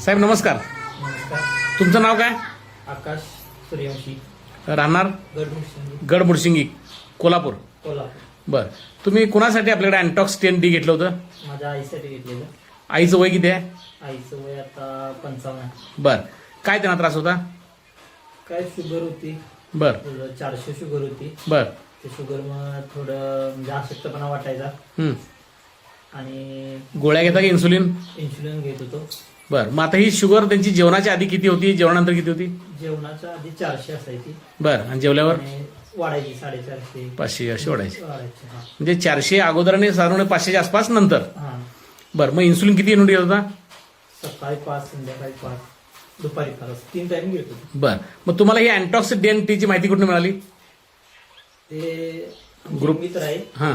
साहेब नमस्कार. नमस्कार. तुमचं नाव काय? आकाश सूर्यवंशी, राहणार गडमुडशिंगी, कोल्हापूर. कोल्हापूर. बर, तुम्ही कुणासाठी आपल्याकडे अँटॉक्स 10D घेतलं होतं? माझ्या आईसाठी घेतलेलं. आईचं वय किती आहे? आईचं वय आता 55 आहे. बर, काय त्यांना त्रास होता? काय शुगर होती, बर 400 शुगर होती. बर. ते शुगर मग थोडं म्हणजे अशक्तपणा वाटायचा हम्म. आणि गोळ्या घेता की इन्सुलिन? इन्शुलिन घेत होतो. बर, मग आता ही शुगर त्यांची जेवणाच्या आधी किती होती, जेवणानंतर किती होती? जेवणाच्या आधी 400 असायची बर, आणि जेवल्यावर आणि वाढायची 450 500 अशी वाढायची. वाढायची. हा म्हणजे 400 अगोदर आणि साधारण 500च्या आसपास नंतर. हा. बर, मग इन्सुलिन किती युनिट घेत होता? सकाळी 5, संध्याकाळी 5, दुपारी 5, 3 टाइम घेत होतो. बर, मग तुम्हाला ही अँटॉक्स 10T ची माहिती कुठून मिळाली? ते ग्रुप- मित्र आहे हां.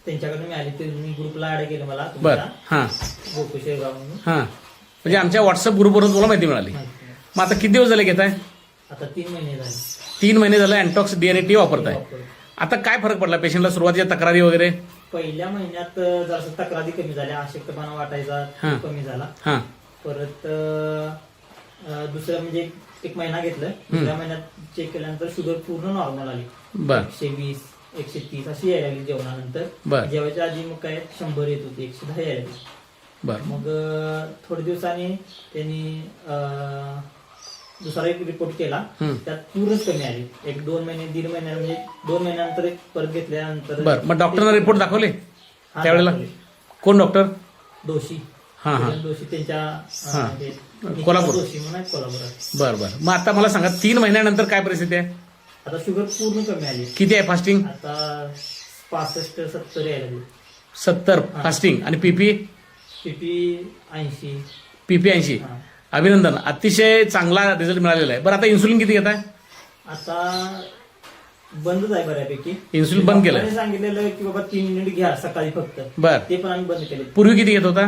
त्यांच्याकडून मिळाली. ते मी ग्रुपला ऍड केलं मला बर. तुमच्या हां गोकुळ शेगाव म्हणून. हां, म्हणजे आमच्या व्हॉट्सअप ग्रुपवरून तुम्हाला माहिती मिळाली. मग आता किती दिवस झाले घेताय? आता 3 महिने झाले 3 महिने झाले अँटॉक्स 10T वापरताय. वापरतो. आता काय फरक पडला पेशंटला? सुरुवातीच्या तक्रारी वगैरे? पहिल्या महिन्यात जरासं तक्रारी कमी झाल्या, अशक्तपणा वाटायचा हा. तो कमी झाला. हां. परत दुसरं म्हणजे 1 महिना घेतलं. दुसऱ्या महिन्यात चेक केल्यानंतर शुगर पूर्ण नॉर्मल आली. बर 120, 130 अशी यायला लागली जेवणानंतर. बर जेवायच्या आधी मग काय 100 येत होती, 110 यायला लागली. बर. मग थोड्या दिवसांनी त्यांनी दुसरा एक रिपोर्ट केला. हम्म. त्यात पूर्णच कमी आली. 1-2 महिने, 1.5 महिन्या म्हणजे 2 महिन्यानंतर एक परत घेतल्यानंतर. बर, मग डॉक्टरना रिपोर्ट दाखवले हा, त्यावेळेला? दाखवले. कोण डॉक्टर? दोषी. हां हां. दोषी त्यांच्या हा. हे, कोल्हापूर. दोषी म्हणून आहेत कोल्हापुरात. बर बर. मग आता मला सांगा 3 महिन्यानंतर काय परिस्थिती आहे? आता शुगर पूर्ण कमी आली. किती आहे फास्टिंग? आता 65-70 यायला लागली. 70 फास्टिंग. आणि पीपी? पीपी 80. पीपी 80. हा. अभिनंदन, अतिशय चांगला रिझल्ट मिळालेला आहे. बरं, आता इन्सुलिन किती घेत आहे? आता बंदच आहे बऱ्यापैकी. इन्सुलिन बंद केलंय? डॉक्टरांनी सांगितलेलं की बाबा 3 युनिट घ्या सकाळी फक्त. बर. ते पण आम्ही बंद केले. पूर्वी किती घेत होता?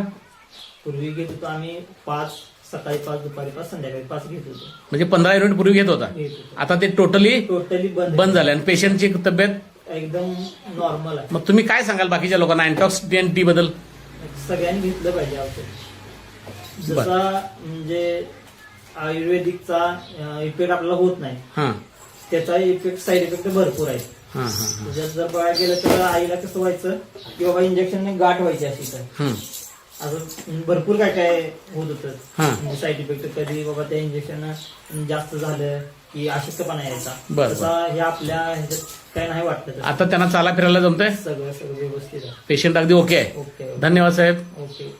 पूर्वी घेत होतो आम्ही 5, सकाळी 5, दुपारी 5, संध्याकाळी 5 घेत होतो. म्हणजे 15 युनिट पूर्वी घेत होता. घेत होतो. आता ते टोटली टोटली बंद झाले. आणि पेशंटची तब्येत एकदम नॉर्मल आहे. मग तुम्ही काय सांगाल बाकीच्या लोकांना अँटॉक्स 10T बद्दल? सगळ्यांनी घेतलं पाहिजे औषध. जसा म्हणजे आयुर्वेदिकचा इफेक्ट आपल्याला होत नाही, हां त्याचा इफेक्ट साईड इफेक्ट भरपूर आहे. हां हां त्याच्यात जर बघायला गेलं तर आईला कसं व्हायचं की बाबा इंजेक्शनने गाठ व्हायची अशी काय हां असं भरपूर काय काय होत होतं. हां. म्हणजे साईड इफेक्ट कधी बाबा त्या इंजेक्शन जास्त झालं की अशक्तपणा यायचा. बरं. तसा हे आपल्या ह्याच्यात काय नाही वाटतं तसं. आता त्यांना चाला फिरायला जमतंय? सगळं व्यवस्थित आहे. पेशंट अगदी ओके आहे. ओके धन्यवाद साहेब. ओके.